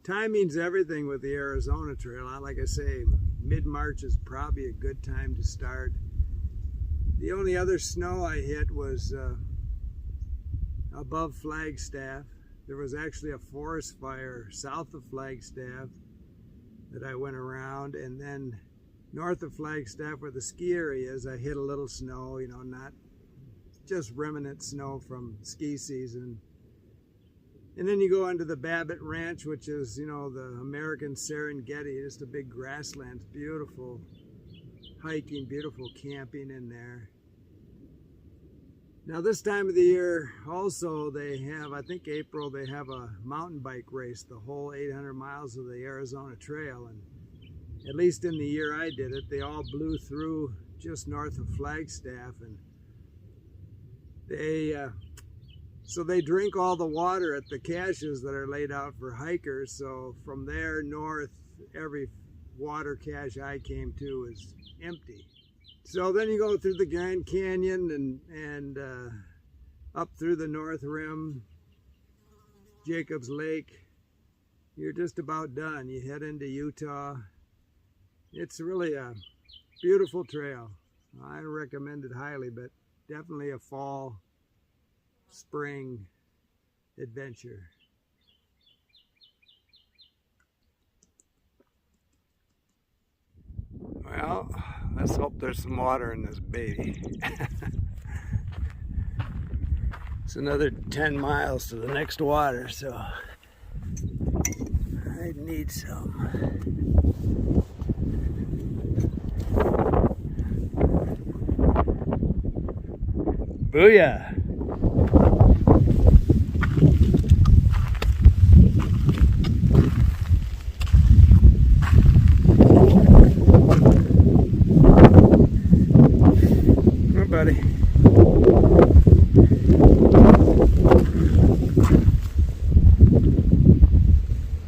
Timing's everything with the Arizona Trail. Like I say, mid-March is probably a good time to start. The only other snow I hit was above Flagstaff. There was actually a forest fire south of Flagstaff that I went around, and then north of Flagstaff where the ski area is, I hit a little snow, you know, not just remnant snow from ski season. And then you go into the Babbitt Ranch, which is, you know, the American Serengeti, just a big grassland. It's beautiful hiking, beautiful camping in there. Now this time of the year also they have, I think April, they have a mountain bike race, the whole 800 miles of the Arizona Trail. And at least in the year I did it, they all blew through just north of Flagstaff. And so they drink all the water at the caches that are laid out for hikers. So from there north, every water cache I came to is empty. So then you go through the Grand Canyon and up through the North Rim, Jacobs Lake. You're just about done. You head into Utah. It's really a beautiful trail. I recommend it highly, but definitely a fall, spring adventure. Well, let's hope there's some water in this baby. It's another 10 miles to the next water, so I need some. Booyah! Buddy.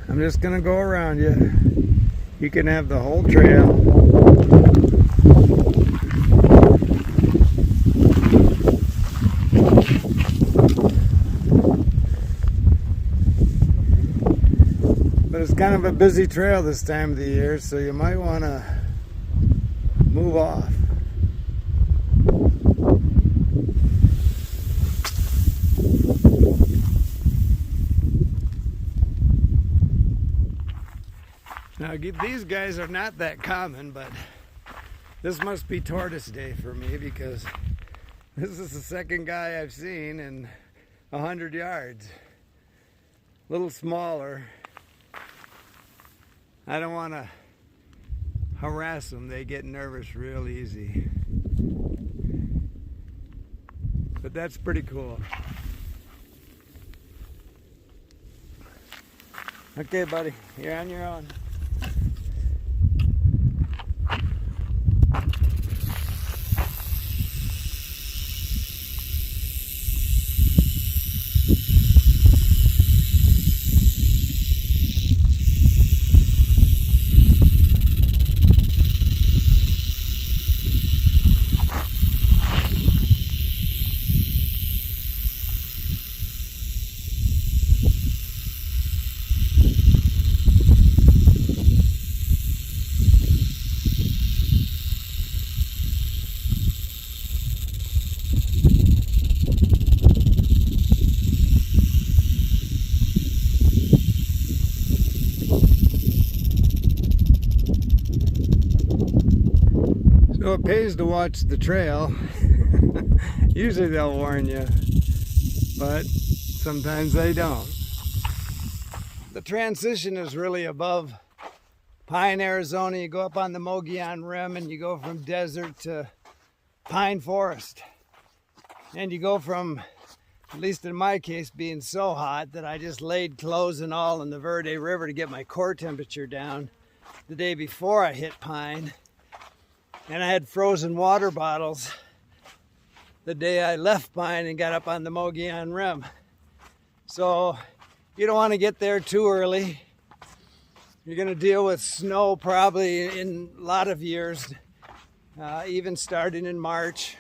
I'm just gonna go around you. You can have the whole trail. But it's kind of a busy trail this time of the year, so you might want to move off. Now these guys are not that common, but this must be tortoise day for me because this is the second guy I've seen in 100 yards. A little smaller. I don't want to harass them. They get nervous real easy. But that's pretty cool. Okay, buddy, you're on your own. So it pays to watch the trail. Usually they'll warn you, but sometimes they don't. The transition is really above Pine, Arizona. You go up on the Mogollon Rim and you go from desert to pine forest. And you go from, at least in my case, being so hot that I just laid clothes and all in the Verde River to get my core temperature down the day before I hit Pine. And I had frozen water bottles the day I left Pine and got up on the Mogollon Rim. So you don't want to get there too early. You're going to deal with snow probably in a lot of years, even starting in March.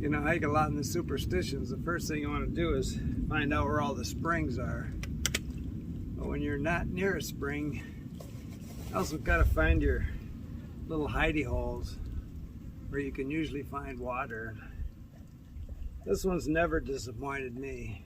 You know, hike a lot in the superstitions. The first thing you want to do is find out where all the springs are. But when you're not near a spring, you also got to find your little hidey holes where you can usually find water. This one's never disappointed me.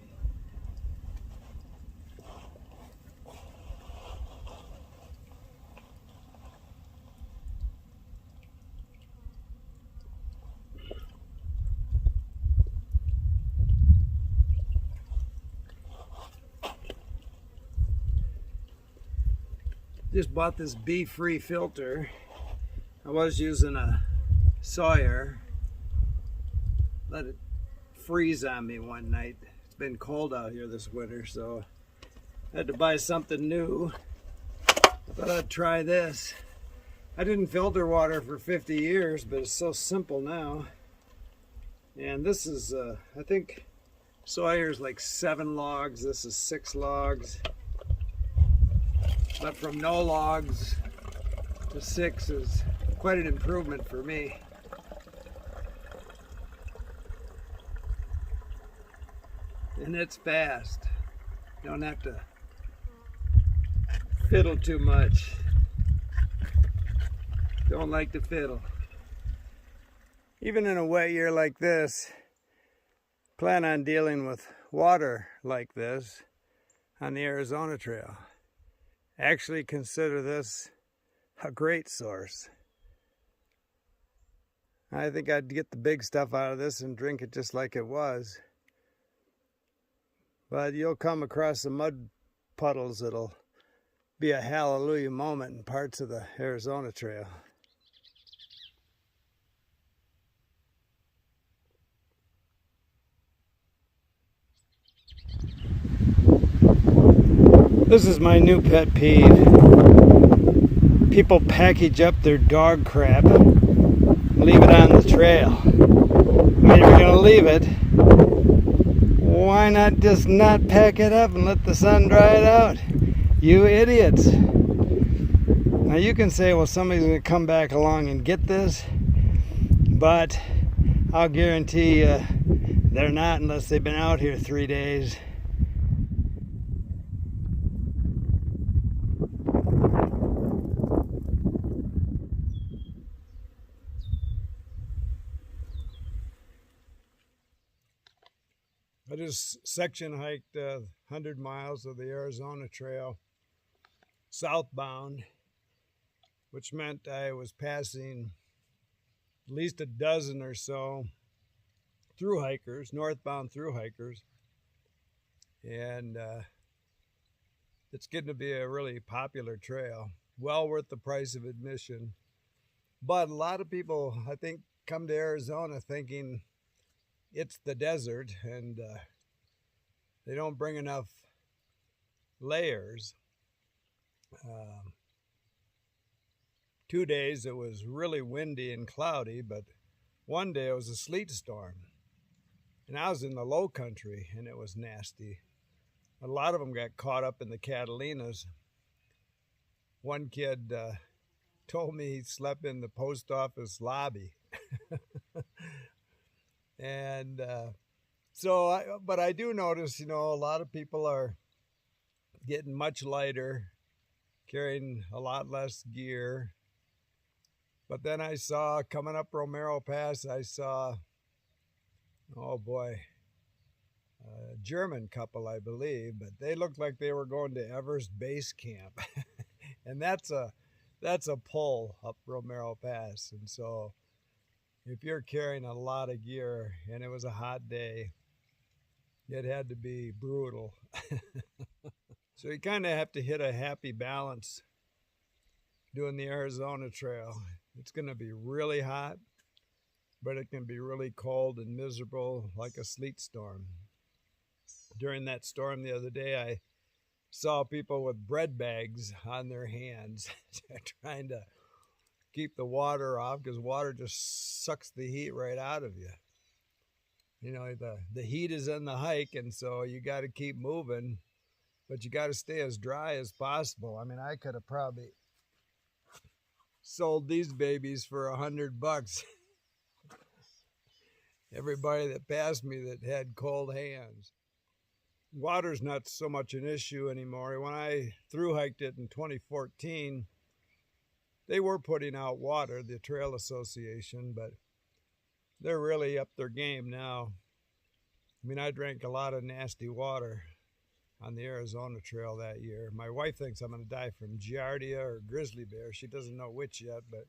Just bought this bee-free filter. I was using a Sawyer. Let it freeze on me one night. It's been cold out here this winter, so I had to buy something new. I thought I'd try this. I didn't filter water for 50 years, but it's so simple now. And this is, I think Sawyer's like 7 logs. This is 6 logs. But from no logs to 6 is quite an improvement for me. And it's fast. You don't have to fiddle too much. Don't like to fiddle. Even in a wet year like this, plan on dealing with water like this on the Arizona Trail. Actually consider this a great source. I think I'd get the big stuff out of this and drink it just like it was. But you'll come across some mud puddles that'll be a hallelujah moment in parts of the Arizona Trail. This is my new pet peeve. People package up their dog crap and leave it on the trail. I mean, if you're going to leave it, why not just not pack it up and let the sun dry it out? You idiots. Now you can say, well, somebody's going to come back along and get this, but I'll guarantee you they're not unless they've been out here 3 days. I just section hiked 100 miles of the Arizona Trail southbound, which meant I was passing at least a dozen or so through hikers, northbound through hikers, and it's getting to be a really popular trail, well worth the price of admission. But a lot of people, I think, come to Arizona thinking it's the desert, and they don't bring enough layers. 2 days it was really windy and cloudy, but one day it was a sleet storm. And I was in the low country and it was nasty. A lot of them got caught up in the Catalinas. One kid told me he slept in the post office lobby. And but I do notice, you know, a lot of people are getting much lighter, carrying a lot less gear. But then I saw, coming up Romero Pass, I saw, oh boy, a German couple, I believe, but they looked like they were going to Everest Base Camp. And that's a pull up Romero Pass. And so if you're carrying a lot of gear and it was a hot day, it had to be brutal. So you kind of have to hit a happy balance doing the Arizona Trail. It's going to be really hot, but it can be really cold and miserable, like a sleet storm. During that storm the other day, I saw people with bread bags on their hands trying to keep the water off, because water just sucks the heat right out of you. You know, the heat is in the hike, and so you got to keep moving, but you got to stay as dry as possible. I mean, I could have probably sold these babies for $100. everybody that passed me that had cold hands. Water's not so much an issue anymore. When I thru hiked it in 2014, they were putting out water, the Trail Association, but they're really up their game now. I mean, I drank a lot of nasty water on the Arizona Trail that year. My wife thinks I'm going to die from giardia or grizzly bear. She doesn't know which yet, but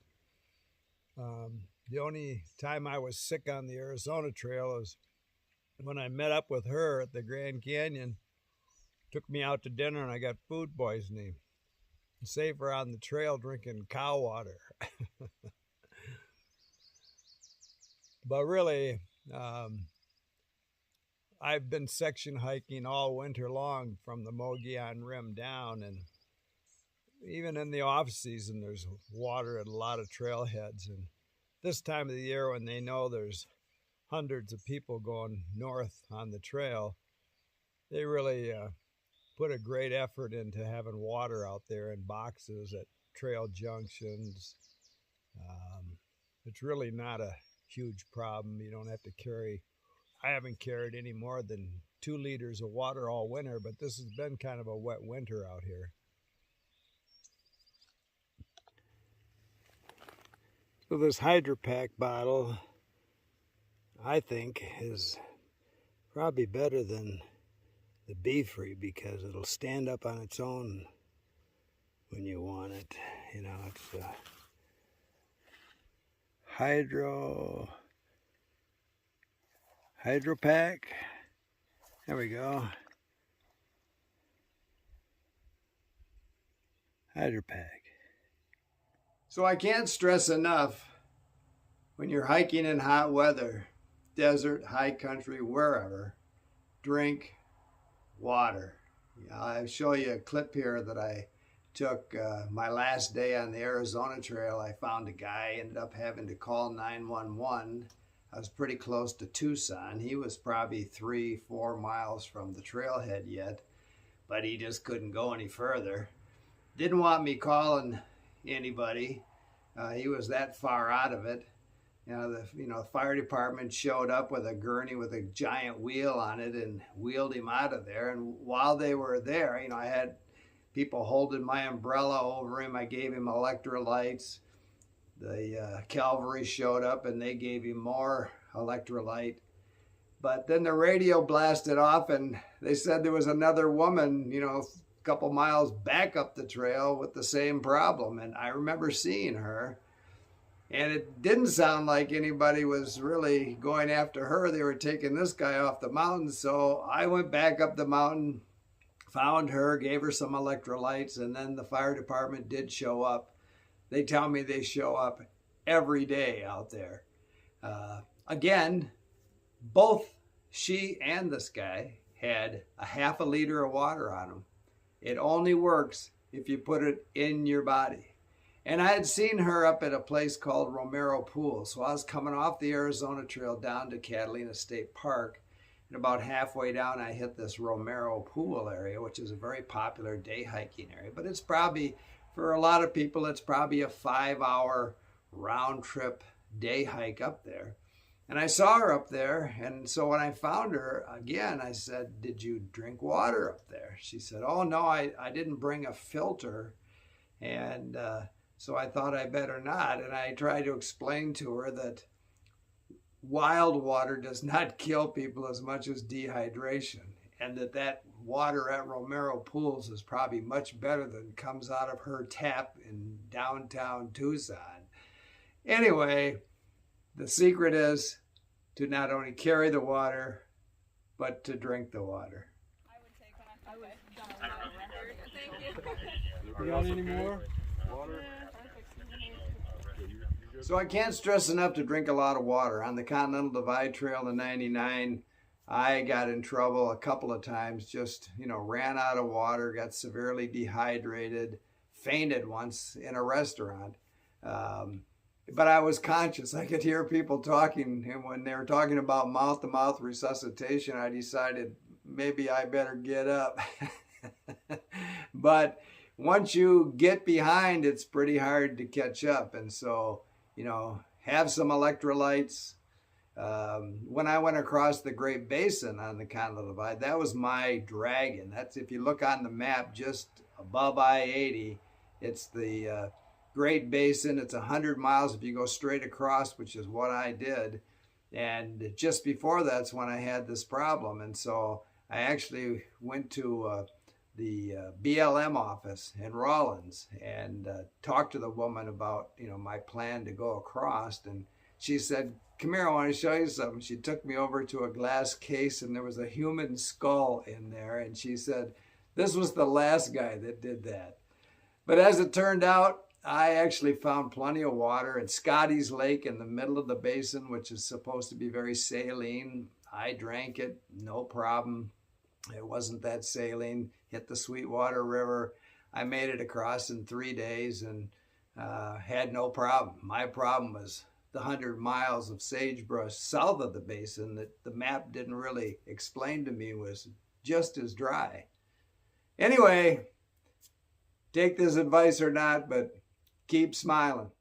the only time I was sick on the Arizona Trail is when I met up with her at the Grand Canyon. Took me out to dinner and I got food poisoning. Save her on the trail drinking cow water. But really, I've been section hiking all winter long from the Mogollon Rim down, and even in the off season there's water at a lot of trailheads. And this time of the year, when they know there's hundreds of people going north on the trail, they really put a great effort into having water out there in boxes at trail junctions. It's really not a huge problem. You don't have to carry, I haven't carried any more than 2 liters of water all winter, but this has been kind of a wet winter out here. So this HydroPack bottle, I think, is probably better than the Be-Free because it'll stand up on its own when you want it. You know, it's HydroPack. There we go. HydroPack. So I can't stress enough, when you're hiking in hot weather, desert, high country, wherever, drink water. I'll show you a clip here that I took my last day on the Arizona Trail. I found a guy, ended up having to call 911. I was pretty close to Tucson. He was probably 3-4 miles from the trailhead yet, but he just couldn't go any further. Didn't want me calling anybody. He was that far out of it. The fire department showed up with a gurney with a giant wheel on it and wheeled him out of there. And while they were there, I had people holding my umbrella over him. I gave him electrolytes. The cavalry showed up and they gave him more electrolyte. But then the radio blasted off and they said there was another woman, a couple miles back up the trail with the same problem. And I remember seeing her. And it didn't sound like anybody was really going after her. They were taking this guy off the mountain. So I went back up the mountain, found her, gave her some electrolytes, and then the fire department did show up. They tell me they show up every day out there. Again, both she and this guy had a half a liter of water on them. It only works if you put it in your body. And I had seen her up at a place called Romero Pool. So I was coming off the Arizona Trail down to Catalina State Park. And about halfway down, I hit this Romero Pool area, which is a very popular day hiking area. But it's probably, for a lot of people, it's probably a 5-hour round trip day hike up there. And I saw her up there. And so when I found her again, I said, "Did you drink water up there?" She said, "Oh, no, I didn't bring a filter." And so I thought I better not. And I tried to explain to her that wild water does not kill people as much as dehydration. And that water at Romero Pools is probably much better than comes out of her tap in downtown Tucson. Anyway, the secret is to not only carry the water, but to drink the water. I was done on my record. Thank you. You got any more water? So I can't stress enough to drink a lot of water. On the Continental Divide Trail in '99, I got in trouble a couple of times, just, ran out of water, got severely dehydrated, fainted once in a restaurant. But I was conscious. I could hear people talking, and when they were talking about mouth-to-mouth resuscitation, I decided maybe I better get up. But once you get behind, it's pretty hard to catch up. And so, have some electrolytes, When I went across the Great Basin on the Continental Divide, that was my dragon. That's, if you look on the map just above I-80, it's the Great Basin. It's 100 miles if you go straight across, which is what I did. And just before that's when I had this problem. And so I actually went to the BLM office in Rawlins and talked to the woman about, my plan to go across. And she said, "Come here, I want to show you something." She took me over to a glass case and there was a human skull in there. And she said, this was the last guy that did that. But as it turned out, I actually found plenty of water at Scotty's Lake in the middle of the basin, which is supposed to be very saline. I drank it, no problem. It wasn't that saline. Hit the Sweetwater River. I made it across in 3 days and had no problem. My problem was the 100 miles of sagebrush south of the basin that the map didn't really explain to me was just as dry. Anyway, take this advice or not, but keep smiling.